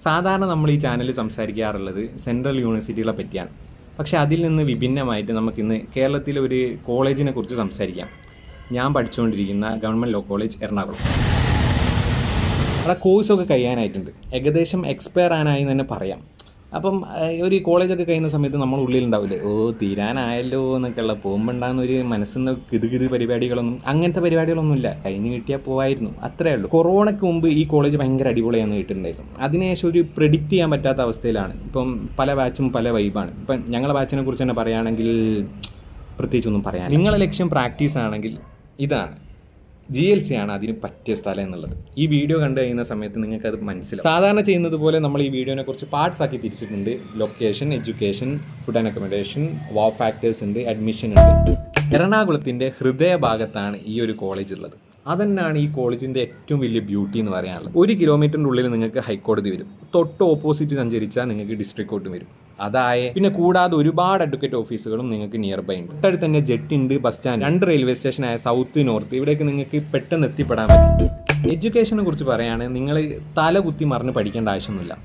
സാധാരണ നമ്മൾ ഈ ചാനലിൽ സംസാരിക്കാറുള്ളത് സെൻട്രൽ യൂണിവേഴ്സിറ്റികളെ പറ്റിയാണ്. പക്ഷേ അതിൽ നിന്ന് വിഭിന്നമായിട്ട് നമുക്കിന്ന് കേരളത്തിലെ ഒരു കോളേജിനെ കുറിച്ച് സംസാരിക്കാം. ഞാൻ പഠിച്ചുകൊണ്ടിരിക്കുന്ന ഗവൺമെൻറ് ലോ കോളേജ് എറണാകുളം. അവിടെ കോഴ്സൊക്കെ കഴിയാനായിട്ടുണ്ട്, ഏകദേശം എക്സ്പയർ ആനായി എന്ന് തന്നെ പറയാം. അപ്പം ഒരു കോളേജൊക്കെ കഴിയുന്ന സമയത്ത് നമ്മൾ ഉള്ളിലുണ്ടാവില്ലേ, തീരാനായല്ലോ എന്നൊക്കെയുള്ള പോകുമ്പോൾ ഉണ്ടാകുന്ന ഒരു മനസ്സിന്ന് കിതുകിത് പരിപാടികളൊന്നും അങ്ങനത്തെ പരിപാടികളൊന്നുമില്ല. കഴിഞ്ഞ് കിട്ടിയാൽ പോവായിരുന്നു, അത്രേ ഉള്ളൂ. കൊറോണയ്ക്ക് മുമ്പ് ഈ കോളേജ് ഭയങ്കര അടിപൊളിയാണെന്ന് കേട്ടിട്ടുണ്ടായിരുന്നു. അതിനുശേഷം ഒരു പ്രെഡിക്റ്റ് ചെയ്യാൻ പറ്റാത്ത അവസ്ഥയിലാണ്. ഇപ്പം പല ബാച്ചും പല വൈബാണ്. ഇപ്പം ഞങ്ങളുടെ ബാച്ചിനെ കുറിച്ച് തന്നെ പറയുകയാണെങ്കിൽ പ്രത്യേകിച്ചൊന്നും പറയാൻ, നിങ്ങളുടെ ലക്ഷ്യം പ്രാക്ടീസ് ആണെങ്കിൽ ഇതാണ് GLC ആണ് അതിന് പറ്റിയ സ്ഥലം എന്നുള്ളത് ഈ വീഡിയോ കണ്ടു കഴിയുന്ന സമയത്ത് നിങ്ങൾക്കത് മനസ്സിലാവും. സാധാരണ ചെയ്യുന്നത് പോലെ നമ്മൾ ഈ വീഡിയോനെ കുറച്ച് പാർട്സ് ആക്കി തിരിച്ചിട്ടുണ്ട്. Location, education, food and accommodation, wow factors ഉണ്ട്, അഡ്മിഷൻ ഉണ്ട്. എറണാകുളത്തിൻ്റെ ഹൃദയഭാഗത്താണ് ഈ ഒരു കോളേജ് ഉള്ളത്. അതന്നെയാണ് ഈ കോളേജിൻ്റെ ഏറ്റവും വലിയ ബ്യൂട്ടി എന്ന് പറയാനുള്ളത്. 1 കിലോമീറ്ററിൻ്റെ ഉള്ളിൽ നിങ്ങൾക്ക് ഹൈക്കോടതി വരും, തൊട്ട് ഓപ്പോസിറ്റ് സഞ്ചരിച്ചാൽ നിങ്ങൾക്ക് ഡിസ്ട്രിക്ട് കോർട്ട് വരും. പിന്നെ കൂടാതെ ഒരുപാട് അഡ്വക്കേറ്റ് ഓഫീസുകളും നിങ്ങൾക്ക് നിയർ ബൈ ഉണ്ട്. തൊട്ടടുത്ത് തന്നെ ജെറ്റ് ഉണ്ട്, ബസ് സ്റ്റാൻഡ്, 2 റെയിൽവേ സ്റ്റേഷനായ സൗത്ത്, നോർത്ത്, ഇവിടേക്ക് നിങ്ങൾക്ക് പെട്ടെന്ന് എത്തിപ്പെടാൻ പറ്റും. എഡ്യൂക്കേഷനെ കുറിച്ച് പറയുകയാണെങ്കിൽ നിങ്ങൾ തല കുത്തി മറിഞ്ഞ് പഠിക്കേണ്ട ആവശ്യമൊന്നുമില്ല.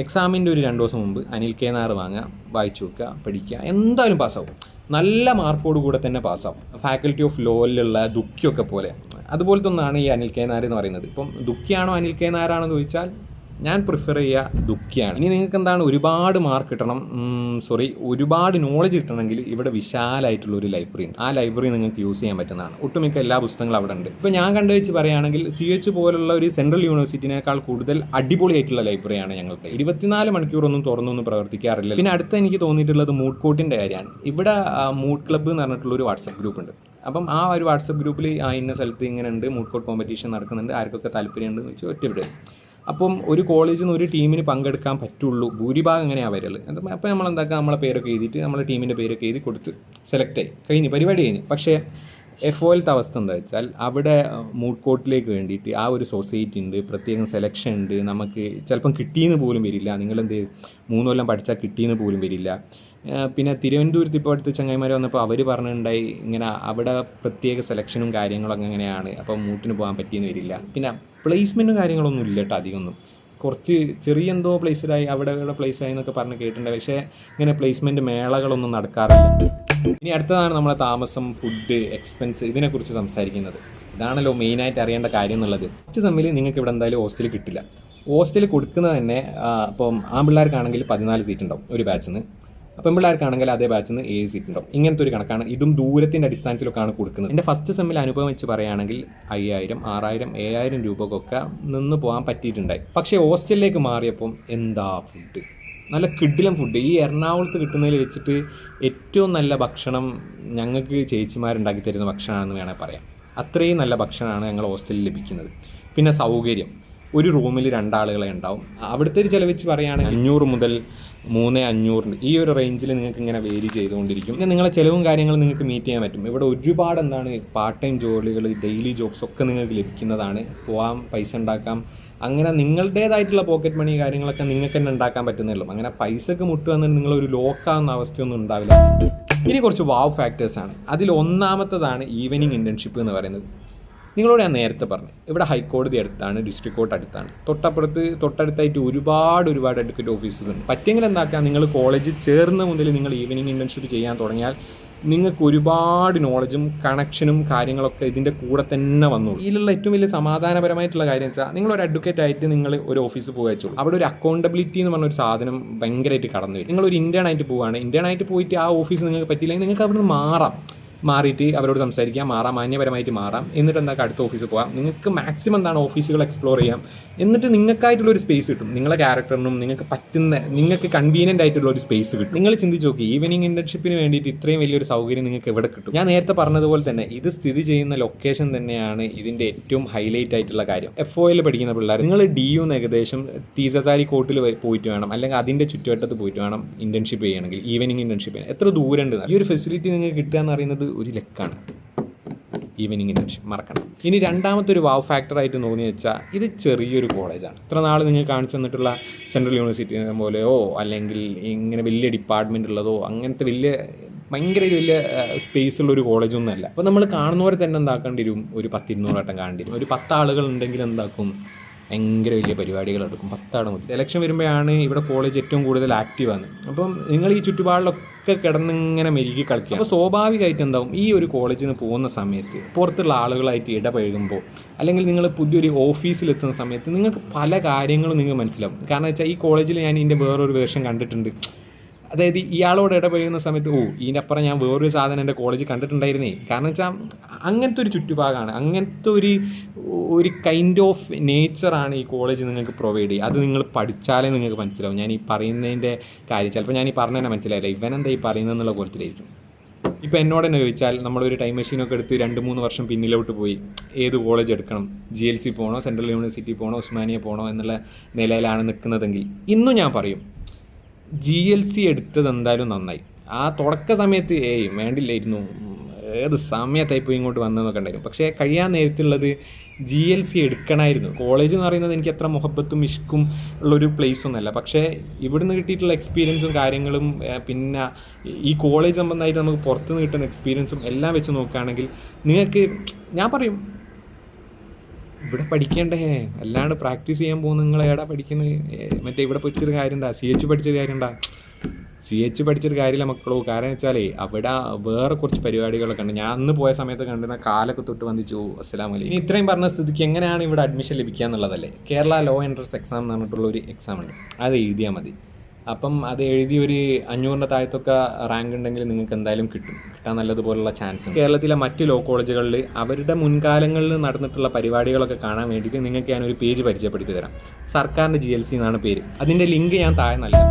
എക്സാമിൻ്റെ ഒരു 2 ദിവസം മുമ്പ് അനിൽ കെ നായർ വാങ്ങുക, വായിച്ചു വെക്കുക, പഠിക്കുക, എന്തായാലും പാസ്സാവും. നല്ല മാർക്കോട് കൂടെ തന്നെ പാസ്സാവും. ഫാക്കൽറ്റി ഓഫ് ലോയിലുള്ള ദുഃഖിയൊക്കെ പോലെ അതുപോലത്തെ ഒന്നാണ് ഈ അനിൽ കെ നായർ എന്ന് പറയുന്നത്. ഇപ്പം ദുഃഖിയാണോ അനിൽ കെ നായരാണോ എന്ന് ചോദിച്ചാൽ ഞാൻ പ്രിഫർ ചെയ്യുക ദുഃഖിയാണ്. ഇനി നിങ്ങൾക്ക് എന്താണ് ഒരുപാട് മാർക്ക് കിട്ടണം, ഒരുപാട് നോളജ് കിട്ടണമെങ്കിൽ ഇവിടെ വിശാലമായിട്ടുള്ള ഒരു ലൈബ്രറി ഉണ്ട്. ആ ലൈബ്രറി നിങ്ങൾക്ക് യൂസ് ചെയ്യാൻ പറ്റുന്നതാണ്. ഒട്ടുമിക്ക എല്ലാ പുസ്തകങ്ങളും അവിടെ ഉണ്ട്. ഇപ്പോൾ ഞാൻ കണ്ടുവെച്ച് പറയുകയാണെങ്കിൽ CH പോലുള്ള ഒരു സെൻട്രൽ യൂണിവേഴ്സിറ്റിനേക്കാൾ കൂടുതൽ അടിപൊളിയായിട്ടുള്ള ലൈബ്രറിയാണ് ഞങ്ങൾക്ക്. 24 മണിക്കൂറൊന്നും തുറന്നൊന്നും പ്രവർത്തിക്കാറില്ല. പിന്നെ അടുത്ത എനിക്ക് തോന്നിയിട്ടുള്ളത് മൂഡ് കോർട്ടിൻ്റെ കാര്യമാണ്. ഇവിടെ മൂഡ് ക്ലബ്ബ് എന്ന് പറഞ്ഞിട്ടുള്ള ഒരു വാട്സപ്പ് ഗ്രൂപ്പ് ഉണ്ട്. അപ്പം ആ ഒരു വാട്സപ്പ് ഗ്രൂപ്പിൽ ഇന്ന സ്ഥലത്ത് ഇങ്ങനെ ഉണ്ട്, മൂഡ് കോർട്ട് കോമ്പറ്റീഷൻ നടക്കുന്നുണ്ട്, ആർക്കൊക്കെ താല്പര്യമുണ്ടെന്ന് വെച്ചാൽ ഒറ്റ. അപ്പം ഒരു കോളേജിൽ നിന്ന് ഒരു ടീമിന് പങ്കെടുക്കാൻ പറ്റുള്ളൂ, ഭൂരിഭാഗം എങ്ങനെയാണ് വരല്. അപ്പോൾ നമ്മൾ എന്താക്കുക, നമ്മളെ പേരൊക്കെ എഴുതിയിട്ട് നമ്മളെ ടീമിൻ്റെ പേരൊക്കെ എഴുതി കൊടുത്ത് സെലക്ട് ആയി കഴിഞ്ഞ് പരിപാടി കഴിഞ്ഞ്. പക്ഷേ FOയിലത്തെ അവസ്ഥ എന്താ വെച്ചാൽ അവിടെ മൂഡ് കോർട്ടിലേക്ക് വേണ്ടിയിട്ട് ആ ഒരു സൊസൈറ്റി ഉണ്ട്, പ്രത്യേകം സെലക്ഷൻ ഉണ്ട്. നമുക്ക് ചിലപ്പം കിട്ടിയെന്ന് പോലും വരില്ല. നിങ്ങളെന്ത് 3 കൊല്ലം പഠിച്ചാൽ കിട്ടിയെന്ന് പോലും വരില്ല. പിന്നെ തിരുവനന്തപുരത്ത് ഇപ്പോൾ അടുത്ത് ചങ്ങായിമാർ വന്നപ്പോൾ അവർ പറഞ്ഞിട്ടുണ്ടായി ഇങ്ങനെ അവിടെ പ്രത്യേക സെലക്ഷനും കാര്യങ്ങളൊക്കെ എങ്ങനെയാണ്, അപ്പം മൂട്ടിന് പോകാൻ പറ്റിയെന്ന് വരില്ല. പിന്നെ പ്ലേസ്മെൻറ്റും കാര്യങ്ങളൊന്നും ഇല്ല കേട്ടോ, അധികമൊന്നും. കുറച്ച് ചെറിയ എന്തോ പ്ലേസിലായി അവിടെ പ്ലേസായി എന്നൊക്കെ പറഞ്ഞ് കേട്ടിട്ടുണ്ട്. പക്ഷേ ഇങ്ങനെ പ്ലേസ്മെൻറ്റ് മേളകളൊന്നും നടക്കാറില്ല. ഇനി അടുത്തതാണ് നമ്മളെ താമസം, ഫുഡ്, എക്സ്പെൻസ്, ഇതിനെക്കുറിച്ച് സംസാരിക്കുന്നത്. ഇതാണല്ലോ മെയിനായിട്ട് അറിയേണ്ട കാര്യം എന്നുള്ളത്. ഫസ്റ്റ് സെമ്മിൽ നിങ്ങൾക്ക് ഇവിടെ എന്തായാലും ഹോസ്റ്റൽ കിട്ടില്ല. ഹോസ്റ്റൽ കൊടുക്കുന്നത് തന്നെ ഇപ്പം ആൺപിള്ളേർക്കാണെങ്കിൽ 14 സീറ്റ് ഉണ്ടാവും ഒരു ബാച്ചിന്, പെൺപിള്ളേർക്കാണെങ്കിൽ അതേ ബാച്ചിൽ നിന്ന് 7 സീറ്റ് ഉണ്ടാവും. ഇങ്ങനത്തെ ഒരു കണക്കാണ്. ഇതും ദൂരത്തിൻ്റെ അടിസ്ഥാനത്തിലൊക്കെയാണ് കൊടുക്കുന്നത്. എൻ്റെ ഫസ്റ്റ് സെമ്മിൽ അനുഭവം വെച്ച് പറയുകയാണെങ്കിൽ 5000, 6000, 7000 രൂപക്കൊക്കെ നിന്ന് പോകാൻ പറ്റിയിട്ടുണ്ടായി. പക്ഷേ ഹോസ്റ്റലിലേക്ക് മാറിയപ്പം എന്താ ഫുഡ്, നല്ല കിഡിലം ഫുഡ്. ഈ എറണാകുളത്ത് കിട്ടുന്നതിൽ വെച്ചിട്ട് ഏറ്റവും നല്ല ഭക്ഷണം ഞങ്ങൾക്ക് ചേച്ചിമാരുണ്ടാക്കി തരുന്ന ഭക്ഷണമാണെന്ന് വേണമെങ്കിൽ പറയാം. അത്രയും നല്ല ഭക്ഷണമാണ് ഞങ്ങൾ ഹോസ്റ്റലിൽ ലഭിക്കുന്നത്. പിന്നെ സൗകര്യം, ഒരു റൂമിൽ 2 ആളുകളെ ഉണ്ടാവും. അവിടുത്തെ ഒരു ചിലവ് വെച്ച് പറയുകയാണെങ്കിൽ 500 മുതൽ 3500 ഈ ഒരു റേഞ്ചിൽ നിങ്ങൾക്ക് ഇങ്ങനെ വേരി ചെയ്തുകൊണ്ടിരിക്കും. പിന്നെ നിങ്ങളെ ചിലവും കാര്യങ്ങളും നിങ്ങൾക്ക് മീറ്റ് ചെയ്യാൻ പറ്റും. ഇവിടെ ഒരുപാട് പാർട്ട് ടൈം ജോലികൾ, ഡെയിലി ജോബ്സ് ഒക്കെ നിങ്ങൾക്ക് ലഭിക്കുന്നതാണ്. പോകാം, പൈസ ഉണ്ടാക്കാം. അങ്ങനെ നിങ്ങളുടേതായിട്ടുള്ള പോക്കറ്റ് മണി കാര്യങ്ങളൊക്കെ നിങ്ങൾക്ക് തന്നെ ഉണ്ടാക്കാൻ പറ്റുന്നുള്ളൂ. അങ്ങനെ പൈസക്ക് മുട്ടുവന്നിട്ട് നിങ്ങളൊരു ലോക്കാവുന്ന അവസ്ഥയൊന്നും ഉണ്ടാവില്ല. ഇനി കുറച്ച് വാവ് ഫാക്ടേഴ്സാണ്. അതിൽ ഒന്നാമത്തതാണ് ഈവനിങ് ഇൻറ്റേൺഷിപ്പ് എന്ന് പറയുന്നത്. നിങ്ങളോട് ഞാൻ നേരത്തെ പറഞ്ഞു, ഇവിടെ ഹൈക്കോടതി അടുത്താണ്, ഡിസ്ട്രിക്ട് കോർട്ട് അടുത്താണ്, തൊട്ടടുത്തായിട്ട് ഒരുപാട് അഡ്വക്കേറ്റ് ഓഫീസസ് ഉണ്ട്. പറ്റിയെങ്കിൽ എന്താക്കാം, നിങ്ങൾ കോളേജിൽ ചേർന്ന മുതൽ നിങ്ങൾ ഈവനിങ് ഇൻറ്റേൺഷിപ്പ് ചെയ്യാൻ തുടങ്ങിയാൽ നിങ്ങൾക്ക് ഒരുപാട് നോളജും കണക്ഷനും കാര്യങ്ങളൊക്കെ ഇതിൻ്റെ കൂടെ തന്നെ വന്നു. ഇതിലുള്ള ഏറ്റവും വലിയ സമാധാനപരമായിട്ടുള്ള കാര്യം വെച്ചാൽ നിങ്ങളൊരു അഡ്വക്കേറ്റ് ആയിട്ട് നിങ്ങൾ ഒരു ഓഫീസ് പോകാച്ചുള്ളൂ. അവിടെ ഒരു അക്കൗണ്ടബിലിറ്റി എന്ന് പറഞ്ഞൊരു സാധനം ഭയങ്കരമായിട്ട് കടന്നു വരും. നിങ്ങളൊരു ഇന്റേൺ ആയിട്ട് പോവുകയാണ്, ഇന്റേൺ ആയിട്ട് പോയിട്ട് ആ ഓഫീസ് നിങ്ങൾക്ക് പറ്റിയില്ലെങ്കിൽ നിങ്ങൾക്ക് അവിടെ നിന്ന് മാറിയിട്ട് അവരോട് സംസാരിക്കാം, മാന്യപരമായിട്ട് മാറാം. എന്നിട്ട് എന്താക്കാം, അടുത്ത ഓഫീസിൽ പോകാം. നിങ്ങൾക്ക് മാക്സിമം എന്താണ് ഓഫീസുകൾ എക്സ്പ്ലോർ ചെയ്യാം. എന്നിട്ട് നിങ്ങൾക്കായിട്ടുള്ളൊരു സ്പേസ് കിട്ടും. നിങ്ങളെ ക്യാരക്ടറിനും നിങ്ങൾക്ക് കൺവീനിയൻ്റ് ആയിട്ടുള്ള ഒരു സ്പേസ് കിട്ടും. നിങ്ങൾ ചിന്തിച്ച് നോക്കി, ഈവനിങ് ഇൻറ്റേൺഷിപ്പിന് വേണ്ടിയിട്ട് ഇത്രയും വലിയൊരു സൗകര്യം നിങ്ങൾക്ക് എവിടെ കിട്ടും? ഞാൻ നേരത്തെ പറഞ്ഞതുപോലെ തന്നെ ഇത് സ്ഥിതി ചെയ്യുന്ന ലൊക്കേഷൻ തന്നെയാണ് ഇതിൻ്റെ ഏറ്റവും ഹൈലൈറ്റ് ആയിട്ടുള്ള കാര്യം. FOയിൽ പഠിക്കുന്ന പിള്ളേർ, നിങ്ങൾ DU ഏകദേശം തീസസാരി കോർട്ടിൽ പോയിട്ട് വേണം, അല്ലെങ്കിൽ അതിൻ്റെ ചുറ്റുവട്ടത്ത് പോയിട്ട് വേണം ഇൻറ്റേൺഷിപ്പ് ചെയ്യണമെങ്കിൽ, ഈവനിങ് ഇൻറ്റേൺഷിപ്പ് ചെയ്യാൻ. എത്ര ദൂരം ഉണ്ട്! ഈ ഒരു ഫെസിലിറ്റി നിങ്ങൾക്ക് കിട്ടുക എന്ന് പറയുന്നത് ഒരു ലക്കാണ്. ഈവനിങ് ഇൻറ്റേൺഷിപ്പ് മറക്കണം. ഇനി രണ്ടാമത്തെ ഒരു വാവ് ഫാക്ടറായിട്ട് തോന്നി വെച്ചാൽ ഇത് ചെറിയൊരു കോളേജാണ്. ഇത്ര നാൾ നിങ്ങൾ കാണിച്ചു തന്നിട്ടുള്ള സെൻട്രൽ യൂണിവേഴ്സിറ്റി പോലെയോ അല്ലെങ്കിൽ ഇങ്ങനെ വലിയ ഡിപ്പാർട്ട്മെൻ്റ് ഉള്ളതോ അങ്ങനത്തെ ഭയങ്കര വലിയ സ്പേസ് ഉള്ളൊരു കോളേജൊന്നുമല്ല. അപ്പോൾ നമ്മൾ കാണുന്നവരെ തന്നെ എന്താക്കേണ്ടി വരും, ഒരു 10-200 വട്ടം കാണേണ്ടി വരും. ഒരു 10 ആളുകൾ ഉണ്ടെങ്കിൽ എന്താക്കും, ഭയങ്കര വലിയ പരിപാടികൾ എടുക്കും 10 മുതൽ. ഇലക്ഷൻ വരുമ്പോഴാണ് ഇവിടെ കോളേജ് ഏറ്റവും കൂടുതൽ ആക്റ്റീവാണ്. അപ്പം നിങ്ങൾ ഈ ചുറ്റുപാടിലൊക്കെ കിടന്നിങ്ങനെ മെരുകി കളിക്കുക. അപ്പോൾ സ്വാഭാവികമായിട്ട് എന്താവും, ഈ ഒരു കോളേജിൽ നിന്ന് പോകുന്ന സമയത്ത് പുറത്തുള്ള ആളുകളായിട്ട് ഇടപഴകുമ്പോൾ അല്ലെങ്കിൽ നിങ്ങൾ പുതിയൊരു ഓഫീസിലെത്തുന്ന സമയത്ത് നിങ്ങൾക്ക് പല കാര്യങ്ങളും നിങ്ങൾക്ക് മനസ്സിലാവും. കാരണം വെച്ചാൽ ഈ കോളേജിൽ ഞാൻ ഇതിൻ്റെ വേറൊരു വേർഷൻ കണ്ടിട്ടുണ്ട്. അതായത് ഇയാളോട് ഇടപഴകുന്ന സമയത്ത് ഇതിൻ്റെ അപ്പുറം ഞാൻ വേറൊരു സാധനം എൻ്റെ കോളേജിൽ കണ്ടിട്ടുണ്ടായിരുന്നേ. കാരണം വെച്ചാൽ അങ്ങനത്തെ ഒരു ചുറ്റുഭാഗമാണ്, അങ്ങനത്തെ ഒരു കൈൻഡ് ഓഫ് നേച്ചറാണ് ഈ കോളേജ് നിങ്ങൾക്ക് പ്രൊവൈഡ് ചെയ്യുക. അത് നിങ്ങൾ പഠിച്ചാലേ നിങ്ങൾക്ക് മനസ്സിലാവും. ഞാൻ ഈ പറയുന്നതിൻ്റെ കാര്യം ചിലപ്പോൾ ഞാൻ ഈ പറഞ്ഞതന്നെ മനസ്സിലായില്ല, ഇവനെന്താ ഈ പറയുന്നതെന്നുള്ള പോലത്തിലായിരിക്കും. ഇപ്പോൾ എന്നോട് തന്നെ ചോദിച്ചാൽ നമ്മളൊരു ടൈം മെഷീനൊക്കെ എടുത്ത് 2-3 വർഷം പിന്നിലോട്ട് പോയി ഏത് കോളേജ് എടുക്കണം, GLC പോകണോ, സെൻട്രൽ യൂണിവേഴ്സിറ്റി പോകണോ, ഉസ്മാനിയ പോകണോ എന്നുള്ള നിലയിലാണ് നിൽക്കുന്നതെങ്കിൽ ഇന്നും ഞാൻ പറയും GLC എടുത്തത് എന്തായാലും നന്നായി. ആ തുടക്ക സമയത്ത് വേണ്ടില്ലായിരുന്നു, ഏത് സമയത്തായി പോയി ഇങ്ങോട്ട് വന്നതെന്നൊക്കെ ഉണ്ടായിരുന്നു. പക്ഷേ കഴിയാൻ നേരത്തുള്ളത് GLC എടുക്കണമായിരുന്നു. കോളേജ് എന്ന് പറയുന്നത് എനിക്ക് അത്ര മുഹബത്തും ഇഷ്കും ഉള്ളൊരു പ്ലേസ് ഒന്നുമല്ല. പക്ഷേ ഇവിടുന്ന് കിട്ടിയിട്ടുള്ള എക്സ്പീരിയൻസും കാര്യങ്ങളും പിന്നെ ഈ കോളേജ് സംബന്ധമായിട്ട് നമുക്ക് പുറത്തുനിന്ന് കിട്ടുന്ന എക്സ്പീരിയൻസും എല്ലാം വെച്ച് നോക്കുകയാണെങ്കിൽ നിങ്ങൾക്ക് ഞാൻ പറയും ഇവിടെ പഠിക്കേണ്ടേ, അല്ലാണ്ട് പ്രാക്ടീസ് ചെയ്യാൻ പോകുന്ന നിങ്ങൾ എവിടെ പഠിക്കുന്നത്? മറ്റേ ഇവിടെ പഠിച്ചൊരു കാര്യമുണ്ടാ, CH പഠിച്ചൊരു കാര്യമുണ്ടാ? CH പഠിച്ചൊരു കാര്യമില്ല മക്കളോ. കാരണം വെച്ചാലേ അവിടെ വേറെ കുറച്ച് പരിപാടികളൊക്കെ ഉണ്ട്. ഞാൻ അന്ന് പോയ സമയത്ത് കണ്ടിരുന്ന കാലൊക്കെ തൊട്ട് വന്നിച്ചു അസ്സലാമു അലൈക്കും. ഇനി ഇത്രയും പറഞ്ഞ സ്ഥിതിക്ക് എങ്ങനെയാണ് ഇവിടെ അഡ്മിഷൻ ലഭിക്കുക എന്നുള്ളതല്ലേ. കേരള ലോ എൻട്രൻസ് എക്സാം എന്ന് പറഞ്ഞിട്ടുള്ളൊരു എക്സാം ഉണ്ട്, അത് എഴുതിയാൽ മതി. അപ്പം അത് എഴുതി ഒരു 500 താഴത്തൊക്കെ റാങ്ക് ഉണ്ടെങ്കിൽ നിങ്ങൾക്ക് എന്തായാലും കിട്ടാൻ നല്ലതുപോലുള്ള ചാൻസ് ഉണ്ട്. കേരളത്തിലെ മറ്റ് ലോ കോളേജുകളിൽ അവരുടെ മുൻകാലങ്ങളിൽ നടന്നിട്ടുള്ള പരിപാടികളൊക്കെ കാണാൻ വേണ്ടിയിട്ട് നിങ്ങൾക്ക് ഞാനൊരു പേജ് പരിചയപ്പെടുത്തി തരാം. സർക്കാരിൻ്റെ GLC എന്നാണ് പേര്. അതിൻ്റെ ലിങ്ക് ഞാൻ താഴെ നൽകാം.